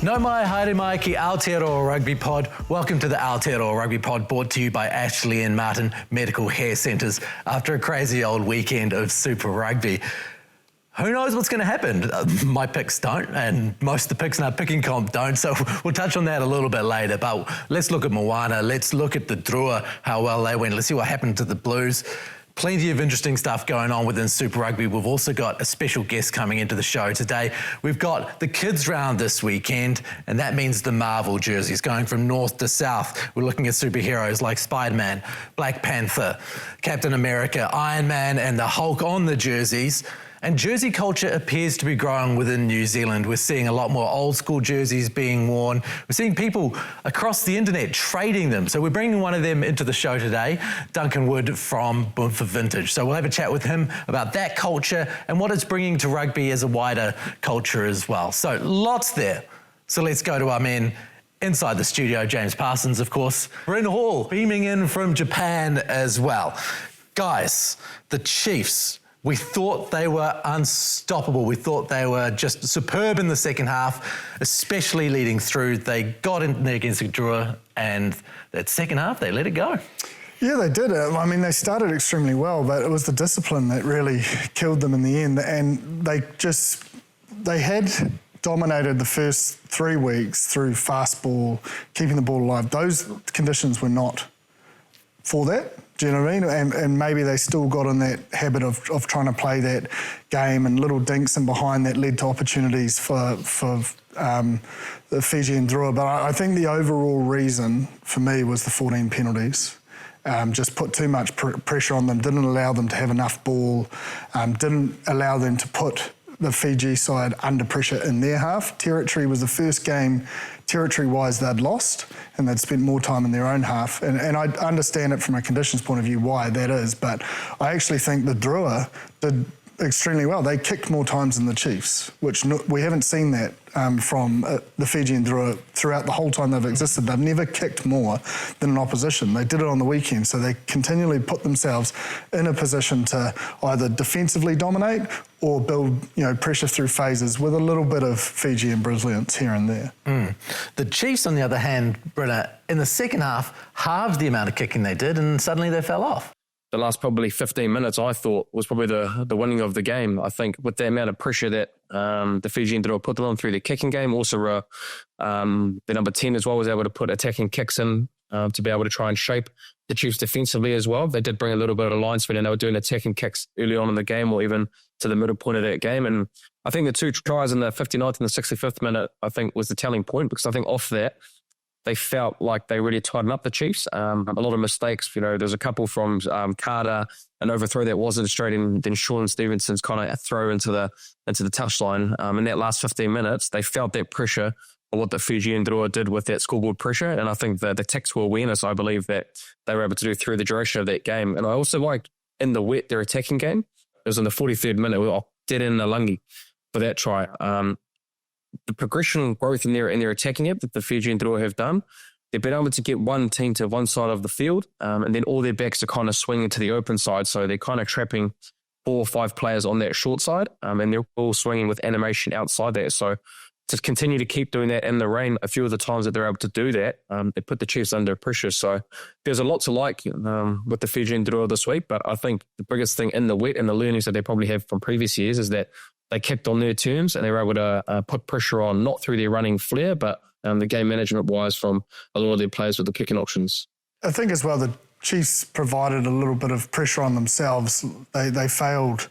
No mai, haere mai ki Aotearoa Rugby Pod. Welcome to the Aotearoa Rugby Pod, brought to you by Ashley and Martin Medical Hair Centres after a crazy old weekend of Super Rugby. Who knows what's going to happen? My picks don't, and most of the picks in our picking comp don't, so we'll touch on that a little bit later. But let's look at Moana, let's look at the Drua, how well they went. Let's see what happened to the Blues. Plenty of interesting stuff going on within Super Rugby. We've also got a special guest coming into the show today. We've got the kids round this weekend, and that means the Marvel jerseys going from north to south. We're looking at superheroes like Spider-Man, Black Panther, Captain America, Iron Man, and the Hulk on the jerseys. And jersey culture appears to be growing within New Zealand. We're seeing a lot more old school jerseys being worn. We're seeing people across the internet trading them. So we're bringing one of them into the show today, Duncan Wood from Boom for Vintage. So we'll have a chat with him about that culture and what it's bringing to rugby as a wider culture as well. So lots there. So let's go to our men inside the studio. James Parsons, of course. Bryn Hall beaming in from Japan as well. Guys, the Chiefs, we thought they were unstoppable. We thought they were just superb in the second half, especially leading through. They got in there against Drua, and that second half, they let it go. Yeah, they did. I mean, they started extremely well, but it was the discipline that really killed them in the end. And they had dominated the first 3 weeks through fast ball, keeping the ball alive. Those conditions were not for that. Do you know what I mean? And maybe they still got in that habit of trying to play that game, and little dinks in behind that led to opportunities for the Fiji and Drua. But I think the overall reason for me was the 14 penalties. Just put too much pressure on them, didn't allow them to have enough ball, didn't allow them to put the Fiji side under pressure in their half. Territory was the first game, territory-wise, they'd lost, and they'd spent more time in their own half. And I understand it from a conditions point of view why that is, but I actually think the Drua did extremely well. They kicked more times than the Chiefs, which we haven't seen that from the Fiji and Drua throughout the whole time they've existed. They've never kicked more than an opposition. They did it on the weekend, so they continually put themselves in a position to either defensively dominate or build, pressure through phases with a little bit of Fijian brilliance here and there. The Chiefs, on the other hand, Brenna, in the second half, halved the amount of kicking they did, and suddenly they fell off. The last probably 15 minutes, I thought, was probably the winning of the game. I think with the amount of pressure that the Fijian Drua put them on through the kicking game, also the number 10 as well was able to put attacking kicks in to be able to try and shape the Chiefs defensively as well. They did bring a little bit of line speed, and they were doing attacking kicks early on in the game, or even to the middle point of that game. And I think the two tries in the 59th and the 65th minute, I think, was the telling point, because I think off that, they felt like they really tightened up the Chiefs. A lot of mistakes. There's a couple from Carter, an overthrow that wasn't straight in, then Sean Stevenson's kind of throw into the touchline. In that last 15 minutes, they felt that pressure of what the Fiji and Drua did with that scoreboard pressure. And I think the tactical awareness, I believe, that they were able to do through the duration of that game. And I also liked in the wet, their attacking game. It was in the 43rd minute. We were dead in the lungy for that try. The progression and growth in their attacking it that the Fiji and Drua have done, they've been able to get one team to one side of the field, and then all their backs are kind of swinging to the open side, so they're kind of trapping 4 or 5 players on that short side, and they're all swinging with animation outside there. So to continue to keep doing that in the rain, a few of the times that they're able to do that, they put the Chiefs under pressure. So there's a lot to like with the Fiji and Drua this week, but I think the biggest thing in the wet and the learnings that they probably have from previous years is that they kicked on their terms, and they were able to put pressure on, not through their running flair, but the game management-wise from a lot of their players with the kicking options. I think as well the Chiefs provided a little bit of pressure on themselves. They failed,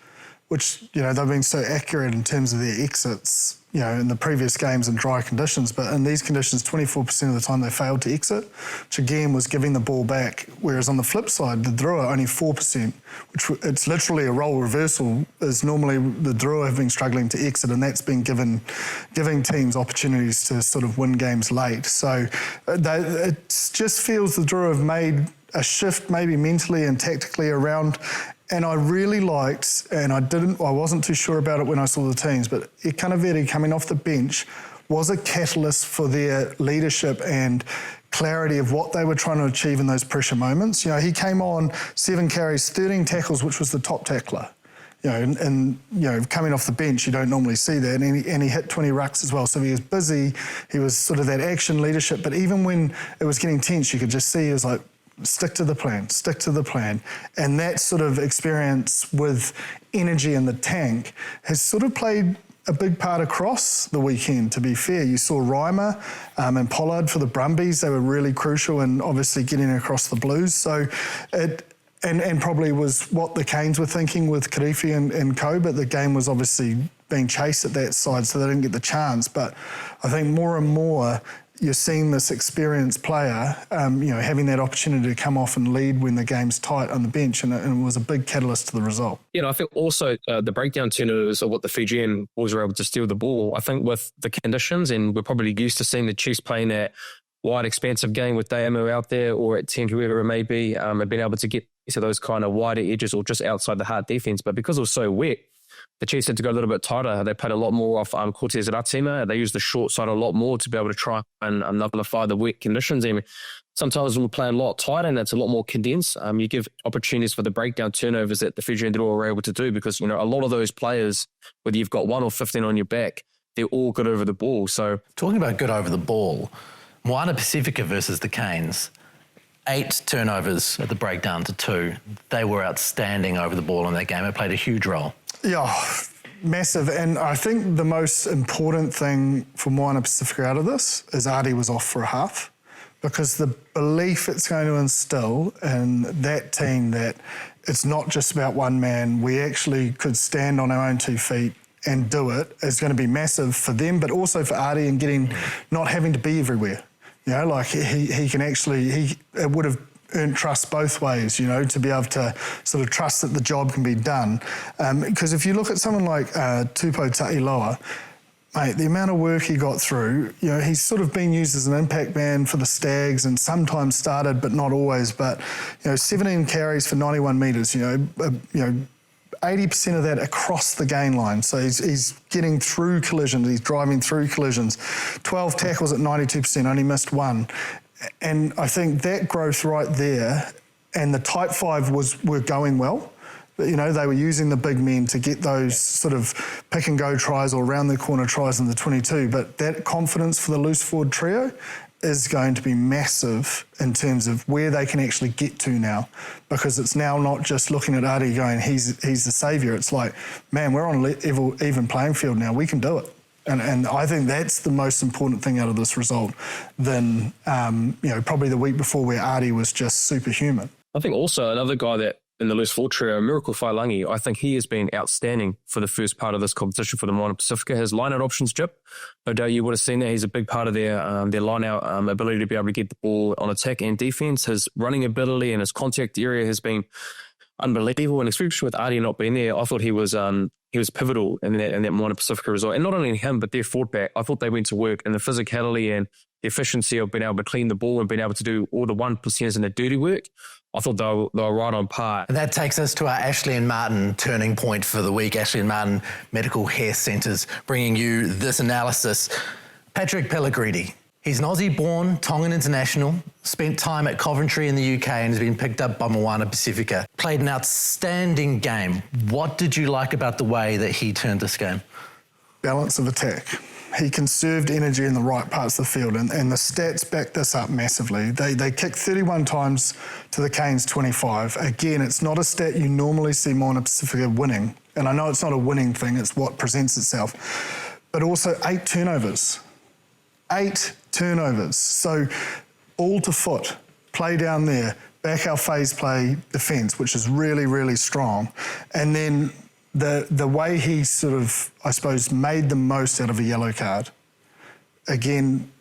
which, they've been so accurate in terms of their exits, in the previous games in dry conditions. But in these conditions, 24% of the time they failed to exit, which again was giving the ball back. Whereas on the flip side, the Drua only 4%, which it's literally a role reversal, as normally the Drua have been struggling to exit, and that's been giving teams opportunities to sort of win games late. So it just feels the Drua have made a shift maybe mentally and tactically around. And I really liked, and I wasn't too sure about it when I saw the teams, but Ikanaveri coming off the bench was a catalyst for their leadership and clarity of what they were trying to achieve in those pressure moments. He came on 7 carries, 13 tackles, which was the top tackler. and coming off the bench, you don't normally see that. And he hit 20 rucks as well. So he was busy. He was sort of that action leadership. But even when it was getting tense, you could just see he was like, stick to the plan, stick to the plan. And that sort of experience with energy in the tank has sort of played a big part across the weekend, to be fair. You saw Reimer and Pollard for the Brumbies. They were really crucial in obviously getting across the Blues. So and probably was what the Canes were thinking with Kirifi and co, but the game was obviously being chased at that side, so they didn't get the chance. But I think more and more you're seeing this experienced player, having that opportunity to come off and lead when the game's tight on the bench, and it was a big catalyst to the result. I think also the breakdown turnovers of what the Fijian boys were able to steal the ball. I think with the conditions, and we're probably used to seeing the Chiefs playing that wide, expansive game with Dayamo out there or at 10, whoever it may be, and being able to get to those kind of wider edges or just outside the hard defense. But because it was so wet, the Chiefs had to go a little bit tighter. They played a lot more off Cortez and Atima. They used the short side a lot more to be able to try and nullify the wet conditions. And sometimes when we're playing a lot tighter and that's a lot more condensed, you give opportunities for the breakdown turnovers that the Fiji and Drua were able to do, because a lot of those players, whether you've got 1 or 15 on your back, they're all good over the ball. So talking about good over the ball, Moana Pasifika versus the Canes, 8 turnovers at the breakdown to 2. They were outstanding over the ball in that game. It played a huge role. Yeah, massive. And I think the most important thing for Moana Pasifika out of this is Ardie was off for a half, because the belief it's going to instill in that team that it's not just about one man, we actually could stand on our own 2 feet and do it, is going to be massive for them, but also for Ardie and not having to be everywhere. He can actually, it would have earned trust both ways, to be able to sort of trust that the job can be done. Because if you look at someone like Tupou Ta'iloa, mate, the amount of work he got through, he's sort of been used as an impact man for the Stags and sometimes started, but not always. But, 17 carries for 91 metres, 80% of that across the gain line. So he's getting through collisions, he's driving through collisions. 12 tackles at 92%, only missed 1. And I think that growth right there, and the tight 5 were going well. But, they were using the big men to get those sort of pick and go tries or round the corner tries in the 22. But that confidence for the loose forward trio is going to be massive in terms of where they can actually get to now, because it's now not just looking at Ardie going, he's the saviour. It's like, man, we're on an even playing field now. We can do it. And I think that's the most important thing out of this result than, probably the week before where Ardie was just superhuman. I think also another guy that in the loose forward trio, Miracle Whailangi, I think he has been outstanding for the first part of this competition for the Moana Pasifika. His line-out options, Jip, no doubt you would have seen that. He's a big part of their line-out ability to be able to get the ball on attack and defence. His running ability and his contact area has been unbelievable, and especially with Ardie not being there, I thought he was pivotal in that Moana Pasifika result. And not only him, but their forward back, I thought they went to work, and the physicality and the efficiency of being able to clean the ball and being able to do all the 1%ers and the dirty work. I thought they were right on par. And that takes us to our Ashley and Martin turning point for the week. Ashley and Martin Medical Hair Centres bringing you this analysis. Patrick Pellegrini. He's an Aussie-born Tongan international, spent time at Coventry in the UK and has been picked up by Moana Pasifika. Played an outstanding game. What did you like about the way that he turned this game? Balance of attack. He conserved energy in the right parts of the field, and the stats back this up massively. They kicked 31 times to the Canes 25. Again, it's not a stat you normally see Moana Pasifika winning, and I know it's not a winning thing, it's what presents itself. But also 8 turnovers. 8 turnovers. So all to foot, play down there, back our phase play defence, which is really, really strong. And then the way he sort of, I suppose, made the most out of a yellow card. Again,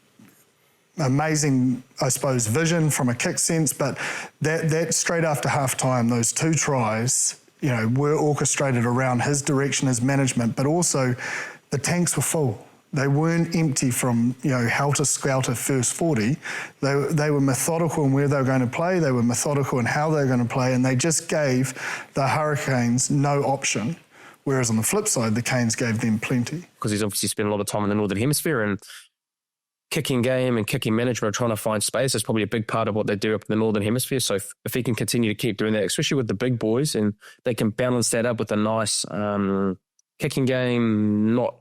amazing, I suppose, vision from a kick sense, but that straight after half-time, those 2 tries, were orchestrated around his direction, his management, but also the tanks were full. They weren't empty from, helter-skelter first 40. They were methodical in where they were going to play. They were methodical in how they were going to play, and they just gave the Hurricanes no option. Whereas on the flip side, the Canes gave them plenty. Because he's obviously spent a lot of time in the Northern Hemisphere, and kicking game and kicking management are trying to find space. That's probably a big part of what they do up in the Northern Hemisphere. So if he can continue to keep doing that, especially with the big boys, and they can balance that up with a nice kicking game, not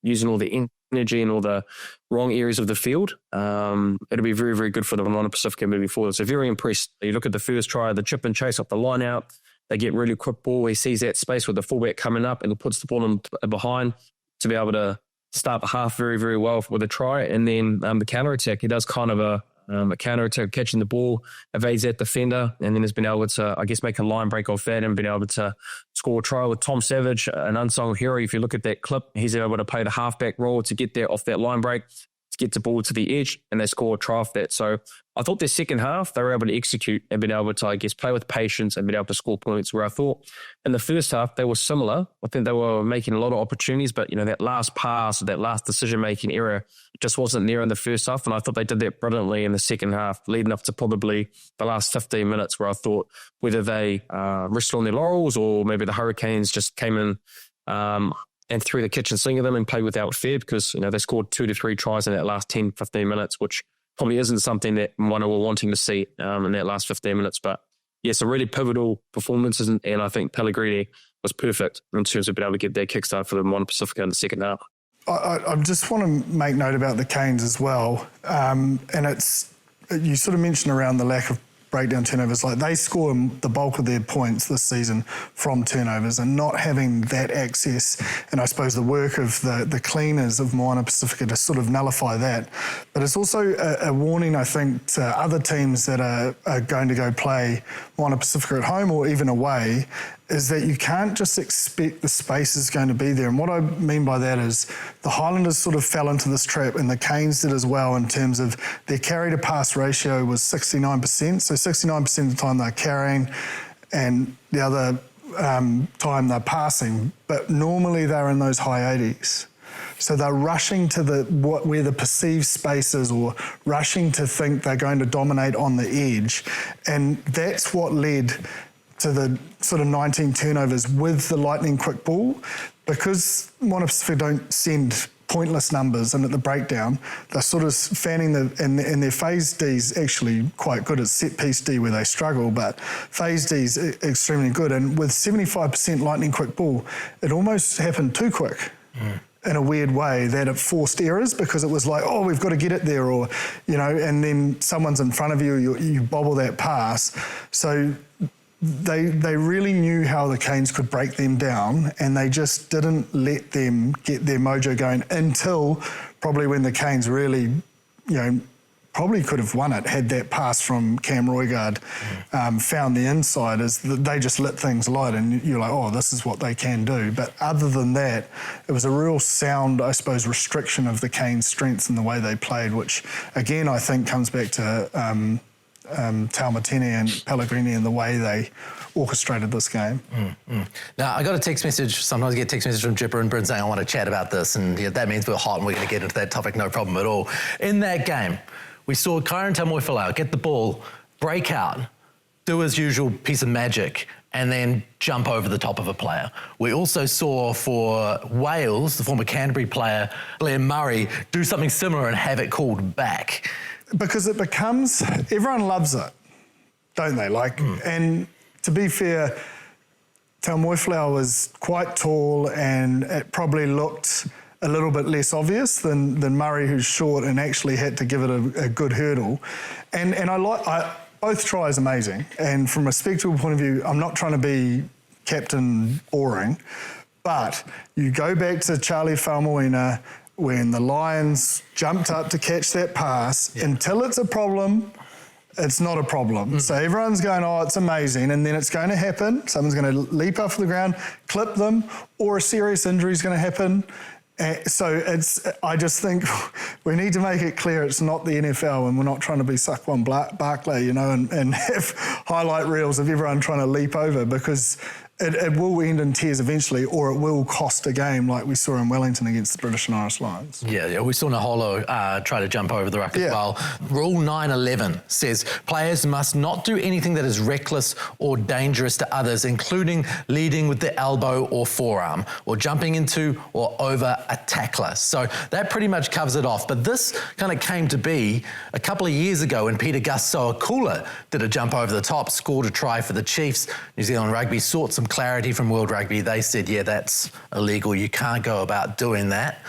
using all the energy in all the wrong areas of the field, it'll be very, very good for the Moana Pasifika moving forward. So very impressed. You look at the first try, the chip and chase off the line out, they get really quick ball. He sees that space with the fullback coming up and puts the ball in behind to be able to start the half very, very well with a try. And then the counter-attack, he does kind of a counter-attack, catching the ball, evades that defender, and then has been able to, I guess, make a line break off that and been able to score a try with Tom Savage, an unsung hero. If you look at that clip, he's able to play the halfback role to get there off that line break, to get the ball to the edge, and they score a try off that. So I thought their second half, they were able to execute and been able to, I guess, play with patience and been able to score points, where I thought in the first half, they were similar. I think they were making a lot of opportunities, but, that last pass, that last decision-making error just wasn't there in the first half, and I thought they did that brilliantly in the second half, leading up to probably the last 15 minutes, where I thought whether they rested on their laurels or maybe the Hurricanes just came in and threw the kitchen sink at them and played without fear, because, they scored 2 to 3 tries in that last 10, 15 minutes, which probably isn't something that Moana were wanting to see in that last 15 minutes. But yes, a really pivotal performance, and I think Pellegrini was perfect in terms of being able to get their kickstart for the Moana Pasifika in the second half. I just want to make note about the Canes as well. And you sort of mentioned around the lack of breakdown turnovers, like they score the bulk of their points this season from turnovers, and not having that access, and I suppose the work of the cleaners of Moana Pasifika to sort of nullify that. But it's also a warning, I think, to other teams that are going to go play Moana Pasifika at home or even away, is that you can't just expect the space is going to be there. And what I mean by that is the Highlanders sort of fell into this trap, and the Canes did as well, in terms of their carry to pass ratio was 69%. So 69% of the time they're carrying, and the other time they're passing. But normally they're in those high 80s. So they're rushing to where the perceived space is, or rushing to think they're going to dominate on the edge. And that's what led to the sort of 19 turnovers with the lightning quick ball. Because Moana Pasifika don't send pointless numbers in at the breakdown, they're sort of fanning and their phase D is actually quite good. It's set piece D where they struggle, but phase D is extremely good. And with 75% lightning quick ball, it almost happened too quick. In a weird way, that it forced errors, because it was like, oh, we've got to get it there, or, and then someone's in front of you, you bobble that pass. So they really knew how the Canes could break them down, and they just didn't let them get their mojo going until probably when the Canes really, probably could have won it had that pass from Cam Roigard found the inside. They just lit things light, and you're like, oh, this is what they can do. But other than that, it was a real sound, I suppose, restriction of the Canes' strengths in the way they played, which again I think comes back to Taumatene and Pellegrini and the way they orchestrated this game. Now, I got a text message. Sometimes I get text message from Jippa and Bryn saying, I want to chat about this, and that means we're hot and we're going to get into that topic, no problem at all. In that game, we saw Kyron Tamoifalau get the ball, break out, do his usual piece of magic, and then jump over the top of a player. We also saw for Wales, the former Canterbury player, Blair Murray, do something similar and have it called back. Because it becomes, everyone loves it, don't they? And to be fair, Tamoifalau was quite tall, and it probably looked a little bit less obvious than Murray, who's short and actually had to give it a good hurdle. And both tries amazing. And from a spectacle point of view, I'm not trying to be Captain Boring, but you go back to Charlie Faumuina when the Lions jumped up to catch that pass. Until it's a problem, it's not a problem. So everyone's going, oh, it's amazing, and then it's going to happen. Someone's going to leap off the ground, clip them, or a serious injury is going to happen. I just think we need to make it clear it's not the NFL, and we're not trying to be Saquon Barkley, and have highlight reels of everyone trying to leap over, because it will end in tears eventually, or it will cost a game like we saw in Wellington against the British and Irish Lions. Yeah, we saw Naholo try to jump over the ruck as well. Rule 911 says players must not do anything that is reckless or dangerous to others, including leading with the elbow or forearm, or jumping into or over a tackler. So that pretty much covers it off. But this kind of came to be a couple of years ago when Peter Gasoa-Kula did a jump over the top, scored a try for the Chiefs. New Zealand Rugby sought some clarity from World Rugby. They said, yeah, that's illegal. You can't go about doing that.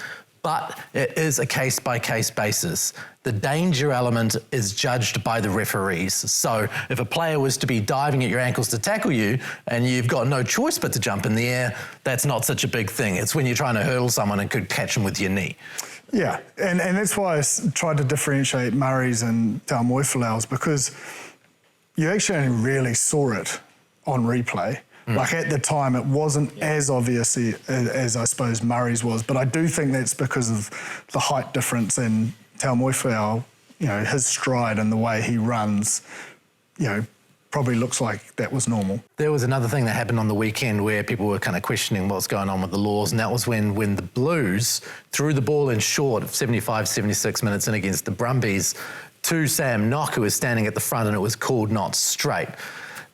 But it is a case-by-case basis. The danger element is judged by the referees. So if a player was to be diving at your ankles to tackle you and you've got no choice but to jump in the air, that's not such a big thing. It's when you're trying to hurdle someone and could catch them with your knee. Yeah, and that's why I tried to differentiate Murray's and Taumoefalau's, because you actually only really saw it on replay. Like at the time, it wasn't as obvious as I suppose Murray's was, but I do think that's because of the height difference in Taumoefalau, his stride and the way he runs, probably looks like that was normal. There was another thing that happened on the weekend where people were kind of questioning what's going on with the laws, and that was when the Blues threw the ball in short of 75, 76 minutes in against the Brumbies to Sam Nock, who was standing at the front, and it was called not straight.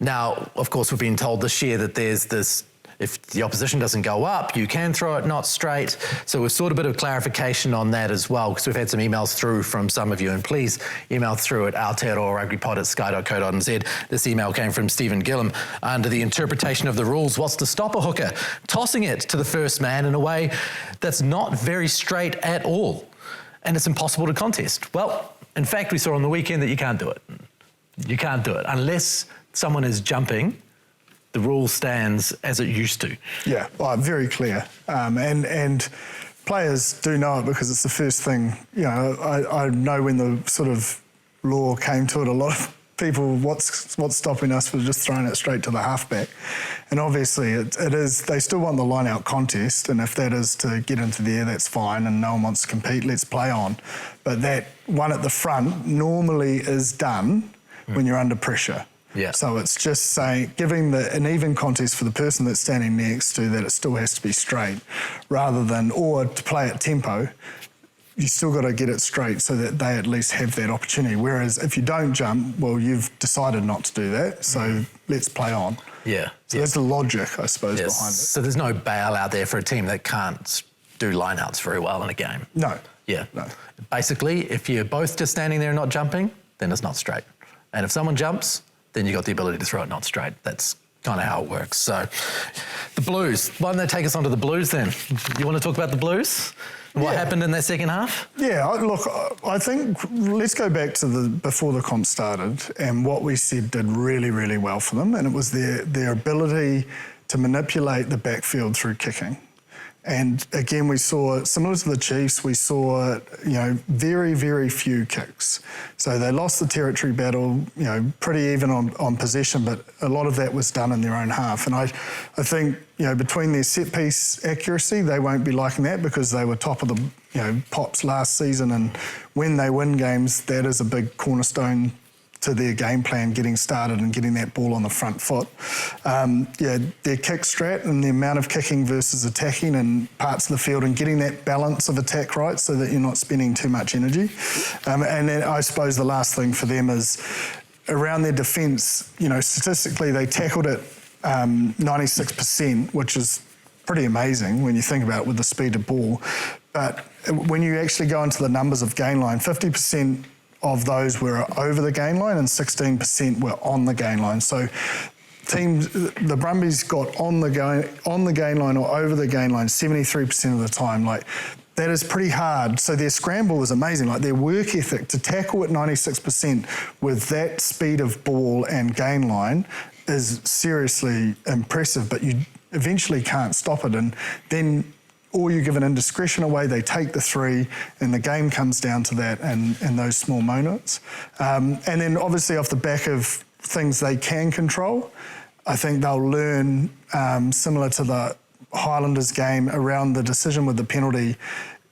Now, of course, we've been told this year that there's this, if the opposition doesn't go up, you can throw it not straight. So we've sought a bit of clarification on that as well, because we've had some emails through from some of you, and please email through at aotearoa@rugbypod@sky.co.nz. This email came from Stephen Gillum. Under the interpretation of the rules, what's to stop a hooker tossing it to the first man in a way that's not very straight at all, and it's impossible to contest? Well, in fact, we saw on the weekend that you can't do it. You can't do it unless someone is jumping. The rule stands as it used to. Yeah, well, very clear. And players do know it because it's the first thing, I know when the sort of law came to it, a lot of people, what's stopping us from just throwing it straight to the halfback? And obviously it is, they still want the line-out contest, and if that is to get into the air, that's fine, and no one wants to compete, let's play on. But that one at the front normally is done when you're under pressure. Yeah. So it's just saying, giving an even contest for the person that's standing next to that it still has to be straight, rather than, or to play at tempo, you still got to get it straight so that they at least have that opportunity. Whereas if you don't jump, well, you've decided not to do that, so let's play on. Yeah. So that's the logic, I suppose, behind it. So there's no bail out there for a team that can't do lineouts very well in a game. No. Yeah. No. Basically, if you're both just standing there and not jumping, then it's not straight. And if someone jumps, then you've got the ability to throw it not straight. That's kind of how it works. So the Blues. Why don't they take us onto the Blues then? You want to talk about the Blues? What happened in that second half? Yeah, look, I think let's go back to before the comp started, and what we said did really, really well for them, and it was their ability to manipulate the backfield through kicking. And again, we saw, similar to the Chiefs, we saw, very, very few kicks. So they lost the territory battle, pretty even on possession, but a lot of that was done in their own half. And I think, between their set piece accuracy, they won't be liking that because they were top of the, pops last season. And when they win games, that is a big cornerstone to their game plan, getting started and getting that ball on the front foot. Their kick strat and the amount of kicking versus attacking and parts of the field, and getting that balance of attack right so that you're not spending too much energy. And then I suppose the last thing for them is around their defence. Statistically, they tackled it 96%, which is pretty amazing when you think about it with the speed of ball. But when you actually go into the numbers of gain line, 50% of those were over the gain line and 16% were on the gain line. So the Brumbies got on the gain line or over the gain line 73% of the time. Like, that is pretty hard. So their scramble was amazing. Like, their work ethic to tackle at 96% with that speed of ball and gain line is seriously impressive, but you eventually can't stop it. And then, or you give an indiscretion away, they take the three, and the game comes down to that and those small moments. And then obviously off the back of things they can control, I think they'll learn, similar to the Highlanders game, around the decision with the penalty.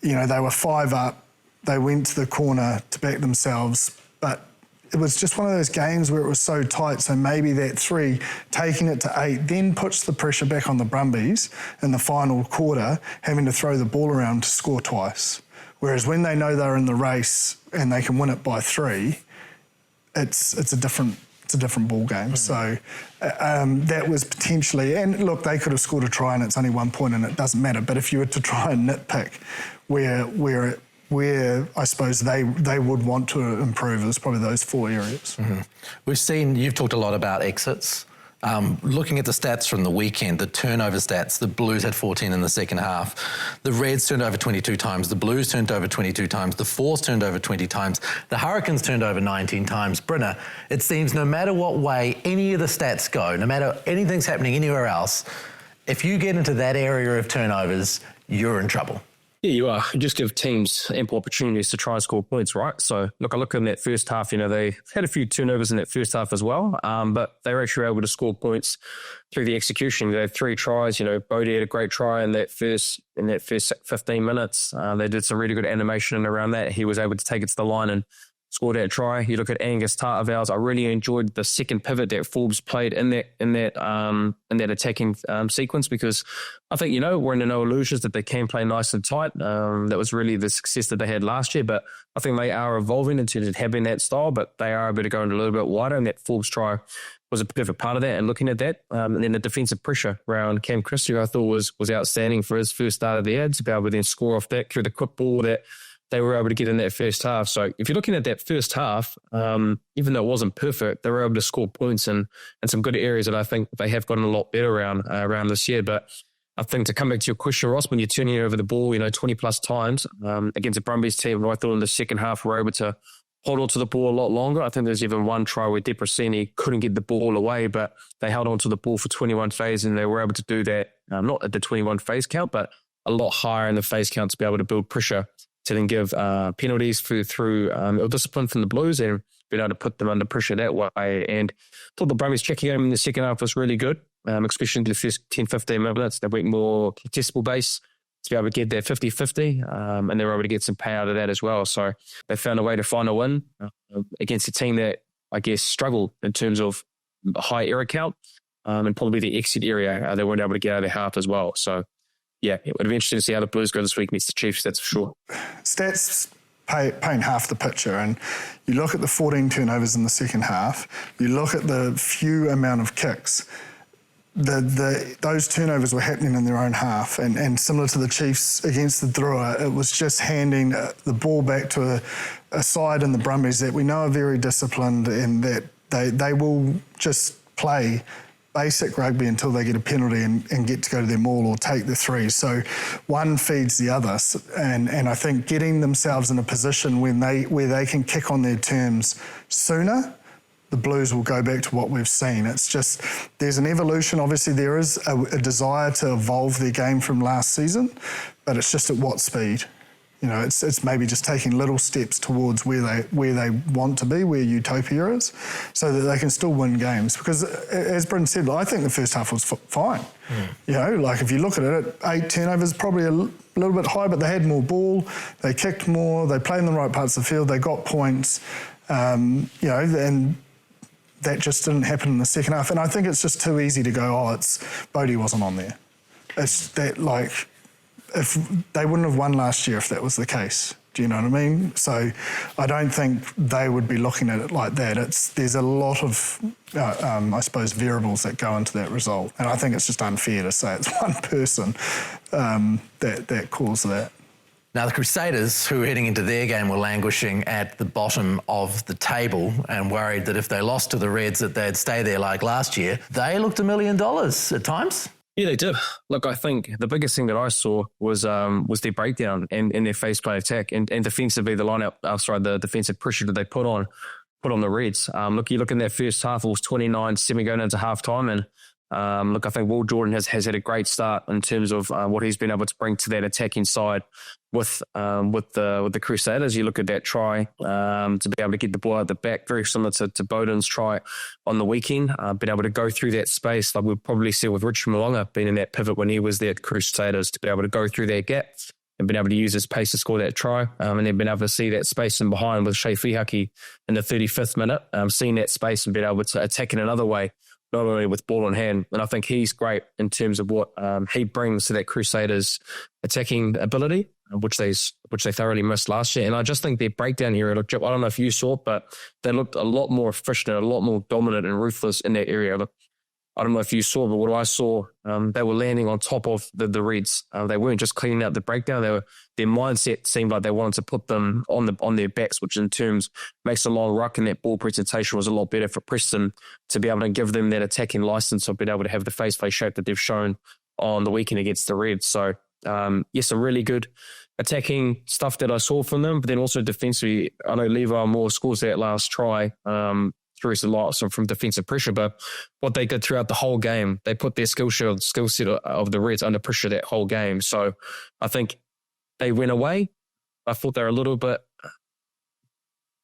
They were 5 up, they went to the corner to back themselves, but it was just one of those games where it was so tight. So maybe that 3, taking it to 8, then puts the pressure back on the Brumbies in the final quarter, having to throw the ball around to score twice. Whereas when they know they're in the race and they can win it by 3, it's a different ball game. So that was potentially, and look, they could have scored a try and it's only 1 point and it doesn't matter. But if you were to try and nitpick where I suppose they would want to improve, is probably those 4 areas. We've seen, you've talked a lot about exits. Looking at the stats from the weekend, the turnover stats, the Blues had 14 in the second half. The Reds turned over 22 times. The Blues turned over 22 times. The Force turned over 20 times. The Hurricanes turned over 19 times. Brynner, it seems no matter what way any of the stats go, no matter anything's happening anywhere else, if you get into that area of turnovers, you're in trouble. Yeah, you are. You just give teams ample opportunities to try and score points, right? So, look, I look in that first half, they had a few turnovers in that first half as well, but they were actually able to score points through the execution. They had 3 tries. Bodie had a great try in that first 15 minutes. They did some really good animation around that. He was able to take it to the line and scored that try. You look at Angus Tartavales. I really enjoyed the second pivot that Forbes played in that attacking sequence, because I think we're under no illusions that they can play nice and tight. That was really the success that they had last year, but I think they are evolving into having that style, but they are able to go a little bit wider, and that Forbes try was a perfect part of that. And looking at that, and then the defensive pressure around Cam Christie, I thought was outstanding for his first start of the ad, to be able to then score off that through the quick ball that they were able to get in that first half. So if you're looking at that first half, even though it wasn't perfect, they were able to score points in some good areas that I think they have gotten a lot better around this year. But I think, to come back to your question, Ross, when you're turning over the ball, 20 plus times against a Brumbies team, who I thought in the second half were able to hold on to the ball a lot longer. I think there's even one try where Depressini couldn't get the ball away, but they held on to the ball for 21 phases, and they were able to do that, not at the 21 phase count, but a lot higher in the phase count, to be able to build pressure to then give penalties through discipline from the Blues, and being able to put them under pressure that way. And I thought the Brumbies checking game in the second half was really good, especially in the first 10, 15 minutes. They went more contestable base to be able to get that 50-50, and they were able to get some pay out of that as well. So they found a way to find a win against a team that, I guess, struggled in terms of high error count, and probably the exit area. They weren't able to get out of their half as well. So, yeah, it would be interesting to see how the Blues go this week against the Chiefs, that's for sure. Stats paint half the picture, and you look at the 14 turnovers in the second half, you look at the few amount of kicks, those turnovers were happening in their own half, and similar to the Chiefs against the Drua, it was just handing the ball back to a side in the Brumbies that we know are very disciplined, and that they will just play basic rugby until they get a penalty and get to go to their maul or take the 3. So one feeds the other, and I think getting themselves in a position where they can kick on their terms sooner, the Blues will go back to what we've seen. It's just, there's an evolution. Obviously, there is a desire to evolve their game from last season, but it's just at what speed? It's maybe just taking little steps towards where they want to be, where utopia is, so that they can still win games. Because, as Bryn said, I think the first half was fine. If you look at it, 8 turnovers, probably a little bit high, but they had more ball, they kicked more, they played in the right parts of the field, they got points, and that just didn't happen in the second half. And I think it's just too easy to go, Bodie wasn't on there. It's that, if they wouldn't have won last year if that was the case. Do you know what I mean? So I don't think they would be looking at it like that. There's a lot of, I suppose, variables that go into that result. And I think it's just unfair to say it's one person that caused that. Now, the Crusaders, who were heading into their game, were languishing at the bottom of the table and worried that if they lost to the Reds that they'd stay there like last year. They looked $1 million at times. Yeah, they did. Look, I think the biggest thing that I saw was their breakdown and their face play attack and defensively the defensive pressure that they put on the Reds. You look in that first half, it was 29-7 going into half time, and I think Will Jordan has had a great start in terms of what he's been able to bring to that attacking side with the Crusaders. You look at that try to be able to get the ball out the back, very similar to Bowden's try on the weekend, being able to go through that space like we'll probably see with Richard Malonga being in that pivot when he was there at Crusaders, to be able to go through that gap and been able to use his pace to score that try. And then been able to see that space in behind with Shea Fihaki in the 35th minute, seeing that space and being able to attack in another way, not only with ball in hand. And I think he's great in terms of what he brings to that Crusaders attacking ability, which they thoroughly missed last year. And I just think their breakdown area looked, I don't know if you saw it, but they looked a lot more efficient, a lot more dominant and ruthless in that area. Look, I don't know if you saw, but what I saw, they were landing on top of the Reds. They weren't just cleaning out the breakdown. Their mindset seemed like they wanted to put them on their backs, which in terms makes a long ruck, and that ball presentation was a lot better for Preston to be able to give them that attacking license of being able to have the face shape that they've shown on the weekend against the Reds. So, yes, some really good attacking stuff that I saw from them, but then also defensively, I know Levi Moore scores that last try, through a lot from defensive pressure, but what they did throughout the whole game, they put their skill set of the Reds under pressure that whole game. So I think they went away. I thought they were a little bit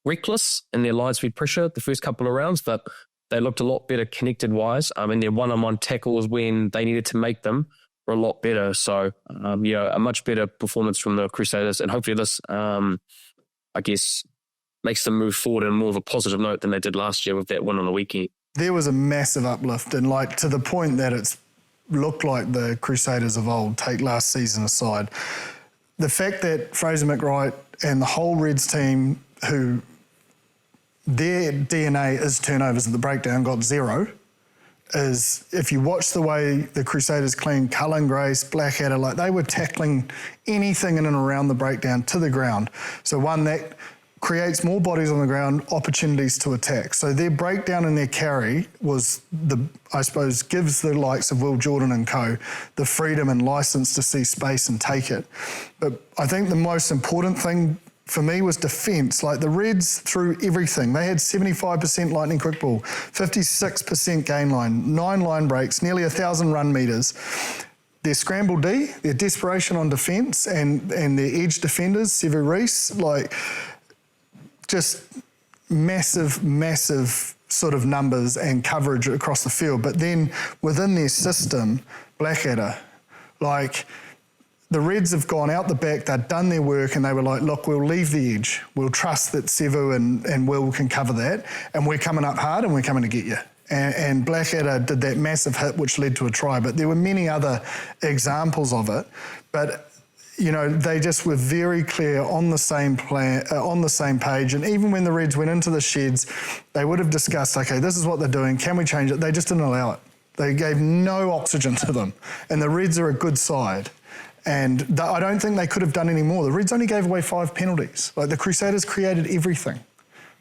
reckless in their line speed pressure the first couple of rounds, but they looked a lot better connected wise. And their one-on-one tackles when they needed to make them were a lot better. So, a much better performance from the Crusaders, and hopefully this, I guess, makes them move forward in more of a positive note than they did last year with that win on the weekend. There was a massive uplift, and to the point that it's looked like the Crusaders of old, take last season aside. The fact that Fraser McWright and the whole Reds team, who their DNA is turnovers at the breakdown, got zero, is if you watch the way the Crusaders clean Cullen Grace, Blackadder, they were tackling anything in and around the breakdown to the ground. So one, that creates more bodies on the ground, opportunities to attack. So their breakdown and their carry was gives the likes of Will Jordan and co the freedom and license to see space and take it. But I think the most important thing for me was defence. The Reds threw everything. They had 75% lightning quick ball, 56% gain line, 9 line breaks, nearly 1,000 run metres. Their scramble D, their desperation on defence, and their edge defenders, Sevu Reece, just massive sort of numbers and coverage across the field. But then within their system, Blackadder, the Reds have gone out the back, they've done their work, and they were like, look, we'll leave the edge. We'll trust that Sevu and Will can cover that, and we're coming up hard and we're coming to get you. And Blackadder did that massive hit which led to a try, but there were many other examples of it. But they just were very clear on the same plan, on the same page. And even when the Reds went into the sheds, they would have discussed, okay, this is what they're doing. Can we change it? They just didn't allow it. They gave no oxygen to them. And the Reds are a good side. And I don't think they could have done any more. The Reds only gave away 5 penalties. The Crusaders created everything.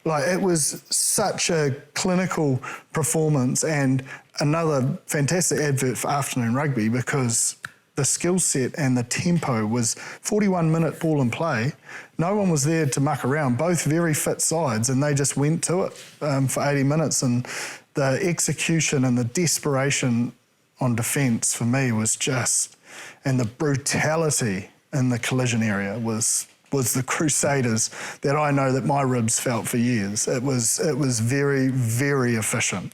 It was such a clinical performance, and another fantastic advert for afternoon rugby, because the skill set and the tempo was 41-minute ball and play. No one was there to muck around, both very fit sides, and they just went to it for 80 minutes. And the execution and the desperation on defence for me was just, and the brutality in the collision area was the Crusaders that I know that my ribs felt for years. It was very, very efficient.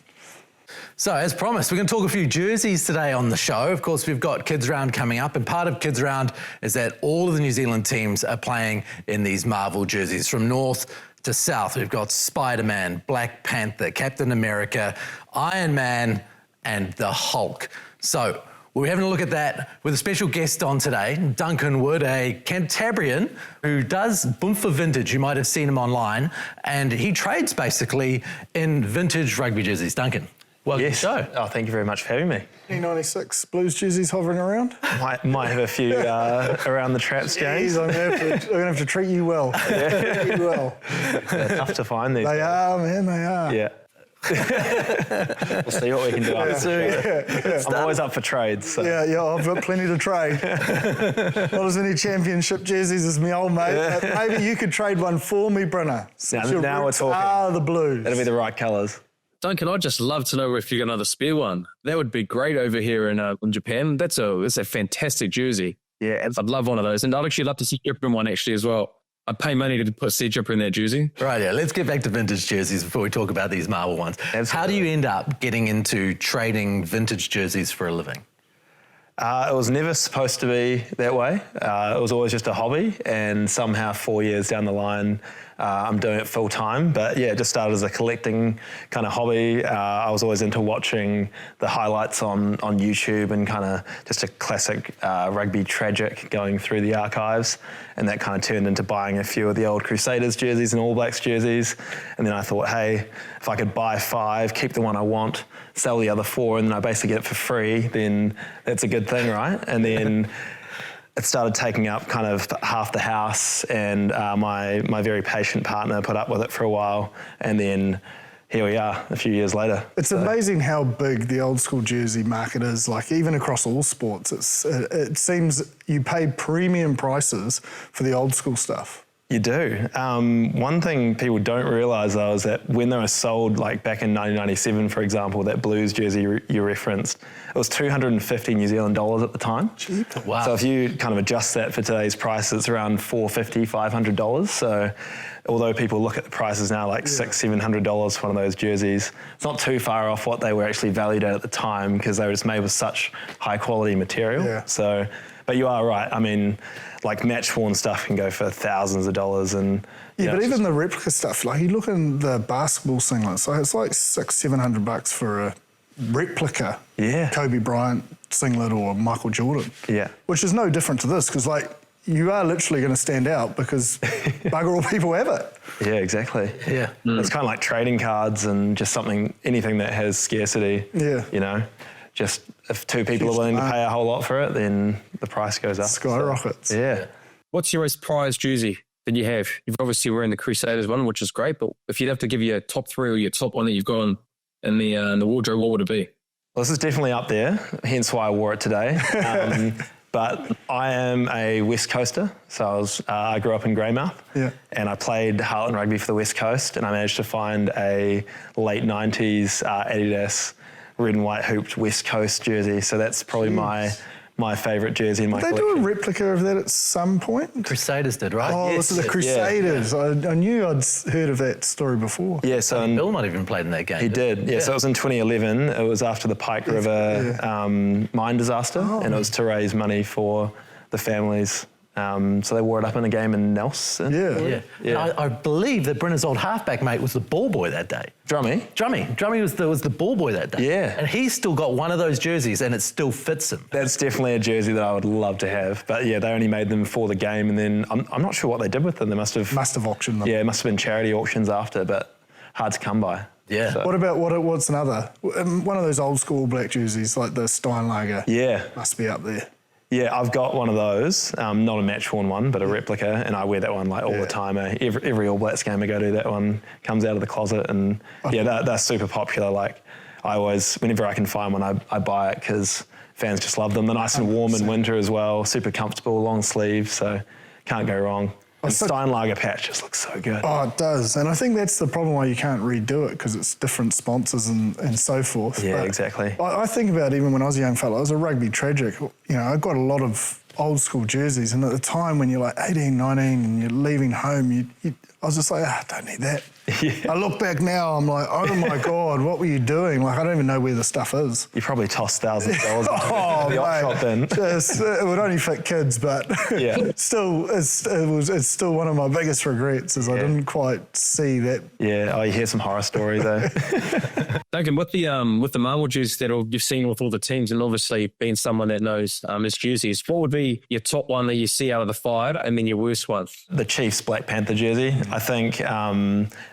So, as promised, we're going to talk a few jerseys today on the show. Of course, we've got Kids Round coming up, and part of Kids Round is that all of the New Zealand teams are playing in these Marvel jerseys. From north to south, we've got Spider-Man, Black Panther, Captain America, Iron Man, and the Hulk. So, we're having a look at that with a special guest on today, Duncan Wood, a Cantabrian who does Boomfa Vintage. You might have seen him online, and he trades basically in vintage rugby jerseys. Duncan, welcome to the show. Oh, thank you very much for having me. 96 Blues jerseys hovering around? Might have a few around the traps, James. Jeez, I'm going to have to treat you well. Yeah. Treat you well. They're tough to find these They days. are, man, they are. Yeah. We'll see what we can do after. I'm always up for trades. So. Yeah, I've got plenty to trade. Not as many championship jerseys as my old mate. But maybe you could trade one for me, Brynner. Now we're talking. Ah, the Blues. That'll be the right colours. Duncan, I'd just love to know if you got another spare one. That would be great over here in Japan. That's a fantastic jersey. Yeah, I'd love one of those. And I'd actually love to see Jippa in one actually as well. I'd pay money to put Jippa in that jersey. Right, yeah. Let's get back to vintage jerseys before we talk about these Marvel ones. Absolutely. How do you end up getting into trading vintage jerseys for a living? It was never supposed to be that way. It was always just a hobby, and somehow 4 years down the line, I'm doing it full time. But yeah, it just started as a collecting kind of hobby. I was always into watching the highlights on YouTube and kind of just a classic rugby tragic going through the archives. And that kind of turned into buying a few of the old Crusaders jerseys and All Blacks jerseys. And then I thought, hey, if I could buy 5, keep the one I want, sell the other 4, and then I basically get it for free, then that's a good thing, right? And then it started taking up kind of half the house, and my very patient partner put up with it for a while, and then here we are a few years later. It's amazing how big the old school jersey market is, like even across all sports. It seems you pay premium prices for the old school stuff. You do. One thing people don't realise, though, is that when they were sold, like back in 1997, for example, that Blues jersey you referenced, it was 250 New Zealand dollars at the time. Cheap. Wow. So if you kind of adjust that for today's price, it's around $450, $500. So although people look at the prices now like $600, $700 for one of those jerseys, it's not too far off what they were actually valued at the time, because they were just made with such high quality material. Yeah. So, but you are right. I mean, like match worn stuff can go for thousands of dollars, and Yeah, but even the replica stuff, like you look in the basketball singlets, like it's like $600-700 for a replica Kobe Bryant singlet or Michael Jordan. Yeah. Which is no different to this, because like you are literally going to stand out because bugger all people have it. Yeah, exactly. Yeah. It's kind of like trading cards and just anything that has scarcity. Yeah. You know, just if 2 people are willing to pay a whole lot for it, then the price goes up. Skyrockets. So, yeah. What's your most prized jersey that you have? You've obviously wearing the Crusaders one, which is great, but if you'd have to give you a top 3 or your top one that you've got in the wardrobe, what would it be? Well, this is definitely up there, hence why I wore it today. But I am a West Coaster, so I grew up in Greymouth, and I played Heartland Rugby for the West Coast, and I managed to find a late 90s Adidas red and white hooped West Coast jersey, so that's probably my favourite jersey in my collection. Did they do a replica of that at some point? Crusaders did, right? Oh, Yes, this is the Crusaders. yeah. I knew I'd heard of that story before. Yeah, so Bill might have even played in that game. he did. Yeah, so it was in 2011. It was after the Pike River mine disaster, and it was to raise money for the families. So they wore it up in a game in Nelson. Yeah. And I believe that Bryn's old halfback mate was the ball boy that day. Drummy was the ball boy that day. Yeah. And he's still got one of those jerseys and it still fits him. That's definitely a jersey that I would love to have. But yeah, they only made them for the game, and then I'm not sure what they did with them. They must have auctioned them. Yeah, it must have been charity auctions after, but hard to come by. Yeah. So. What about what's another? One of those old school black jerseys, like the Steinlager. Yeah. Must be up there. Yeah, I've got one of those, not a match-worn one, but a replica, and I wear that one like all the time. Every All Blacks game I go to, that one comes out of the closet, and they're super popular. Like I always, whenever I can find one, I buy it because fans just love them. They're nice and warm in winter as well, super comfortable, long sleeve, so can't go wrong. And Steinlager patch just looks so good. Oh, it does. And I think that's the problem why you can't redo it, because it's different sponsors and so forth. Yeah, but exactly. I think about even when I was a young fella, I was a rugby tragic. You know, I got a lot of old school jerseys, and at the time when you're like 18, 19 and you're leaving home, I was just like, I don't need that. Yeah. I look back now, I'm like, oh my God, what were you doing? Like, I don't even know where the stuff is. You probably tossed thousands of dollars into the op shop then. It would only fit kids, but still, it's still one of my biggest regrets is I didn't quite see that. Yeah, you hear some horror stories though. Duncan, with the Marvel jerseys that you've seen with all the teams, and obviously being someone that knows his jerseys, what would be your top one that you see out of the 5, and then your worst one? The Chiefs Black Panther jersey. I think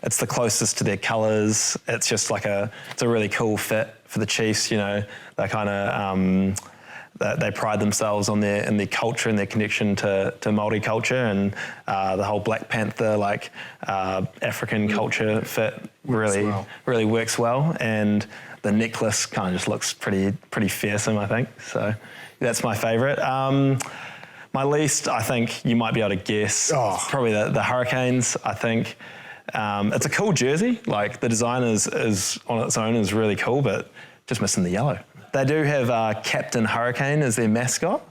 it's the closest to their colours. It's just like it's a really cool fit for the Chiefs. You know, they kind of they pride themselves on their culture and their connection to Māori culture, and the whole Black Panther African culture fit really works well. And the necklace kind of just looks pretty fearsome, I think. So that's my favourite. My least, I think you might be able to guess, probably the Hurricanes. I think it's a cool jersey. Like the design is on its own is really cool, but just missing the yellow. They do have Captain Hurricane as their mascot.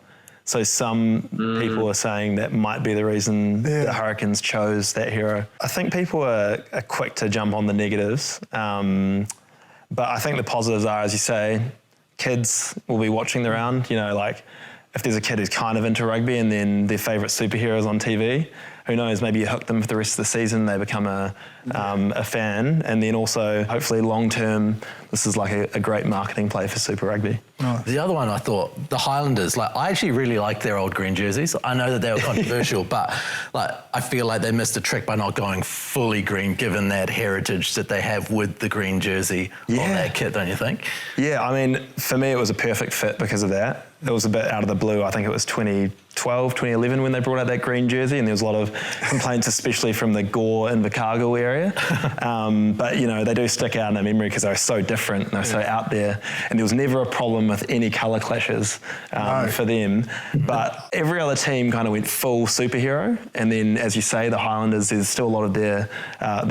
So some people are saying that might be the reason the Hurricanes chose that hero. I think people are quick to jump on the negatives. But I think the positives are, as you say, kids will be watching the round, you know, like if there's a kid who's kind of into rugby and then their favourite superheroes on TV, who knows, maybe you hook them for the rest of the season, they become a fan, and then also hopefully long term, this is like a great marketing play for Super Rugby. Nice. The other one I thought, the Highlanders, like I actually really like their old green jerseys. I know that they were controversial, but like I feel like they missed a trick by not going fully green, given that heritage that they have with the green jersey on that kit, don't you think? Yeah, I mean, for me it was a perfect fit because of that. It was a bit out of the blue. I think it was 2012, 2011 when they brought out that green jersey, and there was a lot of complaints, especially from the Gore and Invercargill area. But, you know, they do stick out in our memory because they were so different and they were so out there. And there was never a problem with any colour clashes for them. But every other team kind of went full superhero. And then, as you say, the Highlanders, there's still a lot of their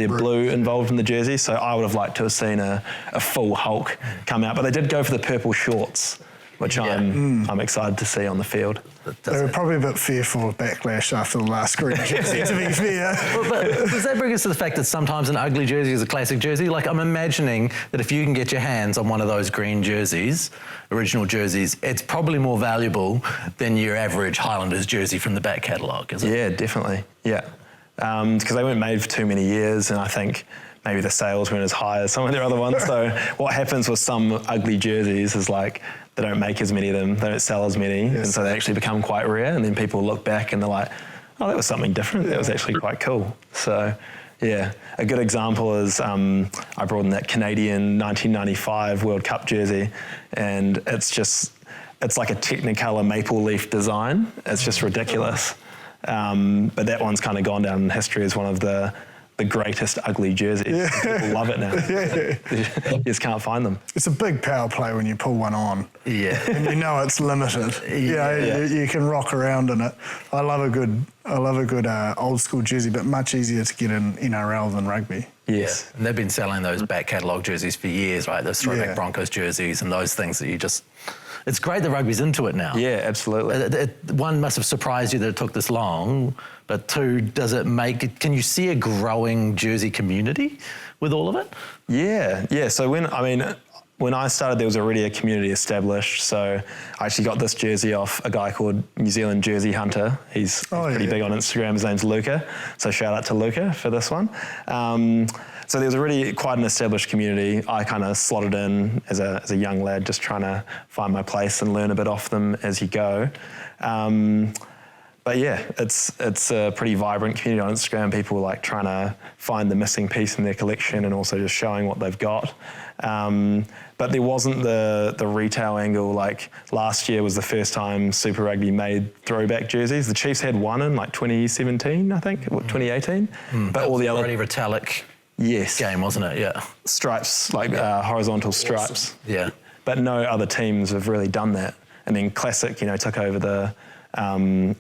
blue involved in the jersey. So I would have liked to have seen a full Hulk come out. But they did go for the purple shorts, which I'm excited to see on the field. They were probably a bit fearful of backlash after the last green jersey, to be fair. But does that bring us to the fact that sometimes an ugly jersey is a classic jersey? Like, I'm imagining that if you can get your hands on one of those green jerseys, original jerseys, it's probably more valuable than your average Highlanders jersey from the back catalogue, is it? Yeah, definitely. Yeah. Because they weren't made for too many years, and I think maybe the sales weren't as high as some of their other ones. So what happens with some ugly jerseys is like they don't make as many of them, they don't sell as many, and so they actually become quite rare, and then people look back and they're like, oh, that was something different. That was actually quite cool. So, yeah, a good example is I brought in that Canadian 1995 World Cup jersey, and it's like a Technicolor maple leaf design. It's just ridiculous. But that one's kind of gone down in history as one of the greatest ugly jerseys. Yeah. People love it now. You just can't find them. It's a big power play when you pull one on. Yeah. And you know it's limited. You can rock around in it. I love a good old school jersey, but much easier to get in NRL than rugby. Yes. Yeah. And they've been selling those back catalogue jerseys for years, right? Those throwback Broncos jerseys and those things that you just... It's great that rugby's into it now. Yeah, absolutely. One must have surprised you that it took this long, but two, can you see a growing jersey community with all of it? Yeah. So when I started, there was already a community established. So I actually got this jersey off a guy called New Zealand Jersey Hunter. He's pretty big on Instagram. His name's Luca. So shout out to Luca for this one. So there was already quite an established community. I kind of slotted in as a young lad, just trying to find my place and learn a bit off them as you go. But yeah, it's a pretty vibrant community on Instagram. People like trying to find the missing piece in their collection and also just showing what they've got. But there wasn't the retail angle. Like last year was the first time Super Rugby made throwback jerseys. The Chiefs had one in like 2017, I think, 2018. But all the other already metallic game, wasn't it? Yeah. Stripes, like horizontal stripes. Awesome. Yeah. But no other teams have really done that. And then Classic, took over the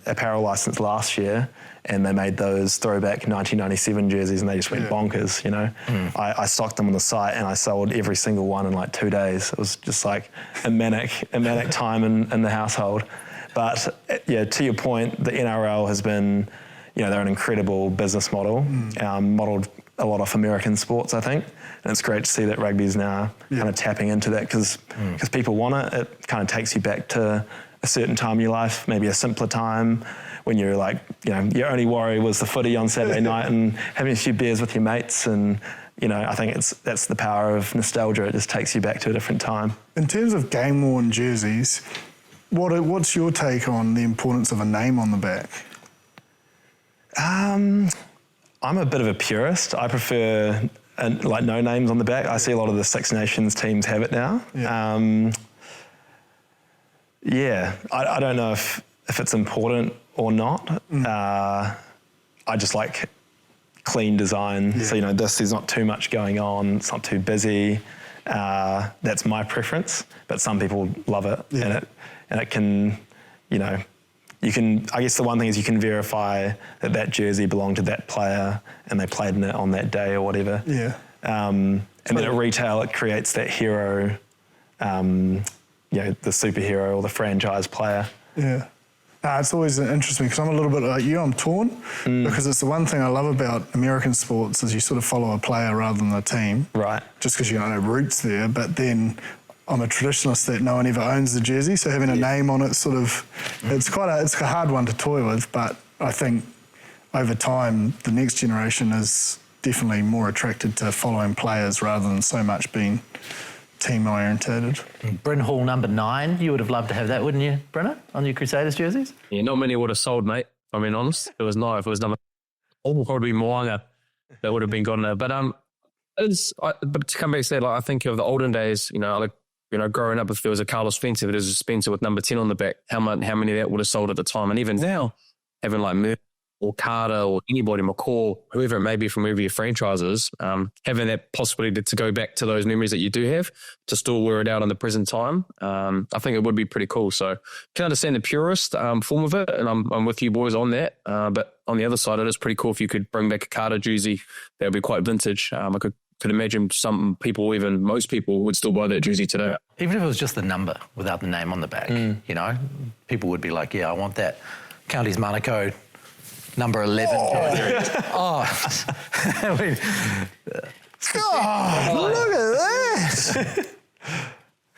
apparel license last year, and they made those throwback 1997 jerseys, and they just went bonkers. I stocked them on the site, and I sold every single one in like 2 days. It was just like a manic time in the household. But yeah, to your point, the NRL has been, they're an incredible business model, modelled a lot off American sports, I think. And it's great to see that rugby's now kind of tapping into that because people want it. It kind of takes you back to a certain time in your life, maybe a simpler time when you're like, your only worry was the footy on Saturday night and having a few beers with your mates. And, I think that's the power of nostalgia. It just takes you back to a different time. In terms of game-worn jerseys, what's your take on the importance of a name on the back? I'm a bit of a purist. I prefer no names on the back. I see a lot of the Six Nations teams have it now. I don't know if it's important or not. I just like clean design. So, there's not too much going on. It's not too busy. That's my preference. But some people love it. And it can, you can, I guess the one thing is you can verify that jersey belonged to that player and they played in it on that day or whatever. Yeah. And then at retail, it creates that hero, the superhero or the franchise player. Yeah. It's always interesting because I'm a little bit like you. I'm torn because it's the one thing I love about American sports is you sort of follow a player rather than a team. Right. Just because you don't have roots there. But then I'm a traditionalist that no one ever owns the jersey, so having a name on it sort of, it's a hard one to toy with, but I think over time the next generation is definitely more attracted to following players rather than so much being team orientated. Bryn Hall number 9, you would have loved to have that, wouldn't you, Brenner, on your Crusaders jerseys? Yeah, not many would have sold, mate. If I'm being honest, it was not. If it was number, probably Moana, that would have been gone there. But but to come back to that, like I think of the olden days, growing up, if there was a Carlos Spencer, if there was a Spencer with number 10 on the back, how many of that would have sold at the time? And even now, having like Murphy or Carter or anybody, McCall, whoever it may be from your franchises, having that possibility to go back to those memories that you do have to still wear it out in the present time, I think it would be pretty cool. So can understand the purist form of it, and I'm with you boys on that. But on the other side, it is pretty cool if you could bring back a Carter jersey. That would be quite vintage. I could imagine some people, even most people, would still buy that jersey today. Even if it was just the number without the name on the back, people would be like, yeah, I want that Counties Monaco number 11. I mean, look at that!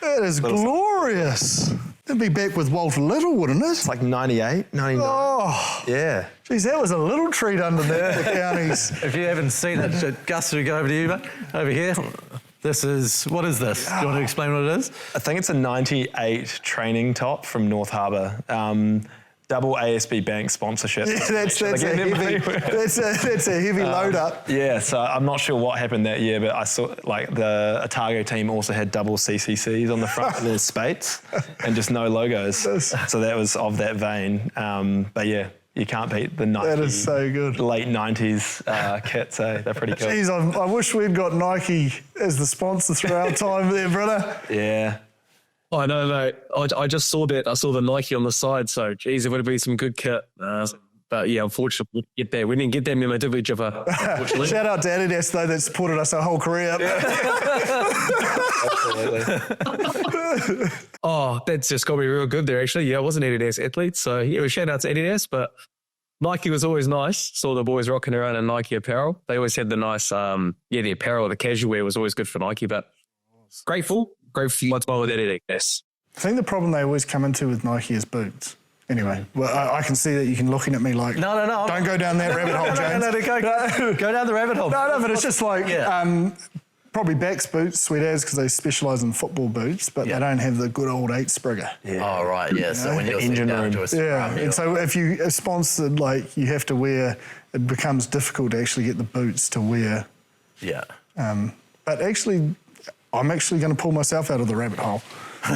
That is glorious. It'd be back with Walter Little, wouldn't it? It's like 98, 99. Oh, Yeah. geez, that was a little treat under the counties. if you haven't seen it, Gus, we go over to you, mate. Over here. What is this? Do you want to explain what it is? I think it's a 98 training top from North Harbour. Double ASB Bank sponsorship. Yeah, that's a heavy load up. Yeah, so I'm not sure what happened that year, but I saw like the Otago team also had double CCCs on the front, little spates, and just no logos. So that was of that vein. But yeah, you can't beat the 90s. That is so good. Late 90s kits, eh? They're pretty cool. Geez, I wish we'd got Nike as the sponsor through our time there, brother. Yeah. I know, mate. I just saw that. I saw the Nike on the side. So, geez, it would have been some good kit. But yeah, unfortunately, we didn't get there. We didn't get there, memo, did we, Jippa? Unfortunately. Shout out to Adidas, though, that supported us our whole career. Absolutely. Oh, that's just got to be real good there, actually. Yeah, I was an Adidas athlete. So, yeah, shout out to Adidas. But Nike was always nice. Saw the boys rocking around in Nike apparel. They always had the nice, the apparel, the casual wear was always good for Nike. But grateful much more with Adidas. I think the problem they always come into with Nike is boots. Anyway, well, I can see that you can looking at me like, No. don't go down that rabbit hole, James. Go down the rabbit hole. No, but it's just like, probably Beck's boots, sweet as, because they specialise in football boots, but they don't have the good old 8 Sprigger. Yeah. Oh, right, yeah. So when you're engine down room. to a scrum, And so if you are sponsored, like, you have to wear, it becomes difficult to actually get the boots to wear. Yeah. But actually, I'm actually going to pull myself out of the rabbit hole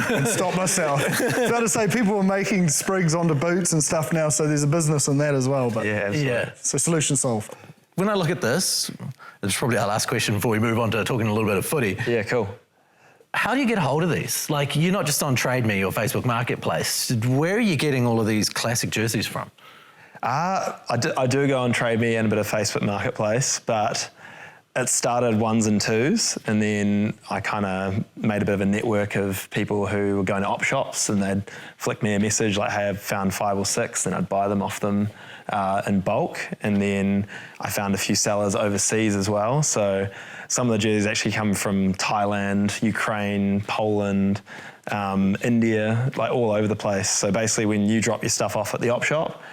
and stop myself. So to say, people are making sprigs onto boots and stuff now, so there's a business in that as well. But Yeah. So solution solved. When I look at this, it's probably our last question before we move on to talking a little bit of footy. Yeah, cool. How do you get hold of these? Like, you're not just on Trade Me or Facebook Marketplace. Where are you getting all of these classic jerseys from? I do go on Trade Me and a bit of Facebook Marketplace, but it started ones and twos, and then I kind of made a bit of a network of people who were going to op shops, and they'd flick me a message like, hey, I've found 5 or 6, and I'd buy them off them in bulk. And then I found a few sellers overseas as well. So some of the jerseys actually come from Thailand, Ukraine, Poland, India, like all over the place. So basically when you drop your stuff off at the op shop,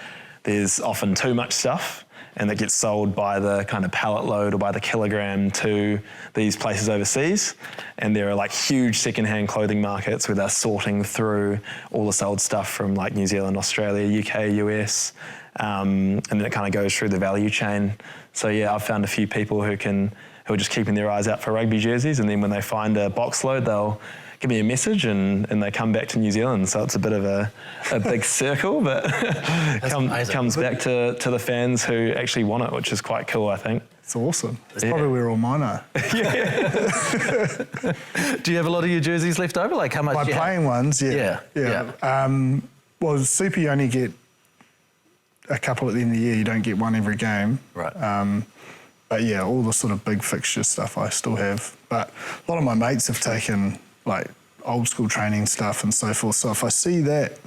there's often too much stuff, and that gets sold by the kind of pallet load or by the kilogram to these places overseas. And there are like huge secondhand clothing markets where they're sorting through all the sold stuff from like New Zealand, Australia, UK, US, and then it kind of goes through the value chain. So yeah, I've found a few people who are just keeping their eyes out for rugby jerseys, and then when they find a box load, they'll give me a message and they come back to New Zealand. So it's a bit of a big circle, but comes back to the fans who actually want it, which is quite cool, I think. It's awesome. It's probably where all mine are. Do you have a lot of your jerseys left over? Like how much? By playing ones, yeah. Well, Super, you only get a couple at the end of the year. You don't get one every game. Right. But yeah, all the sort of big fixture stuff I still have. But a lot of my mates have taken like old school training stuff and so forth. So if I see that,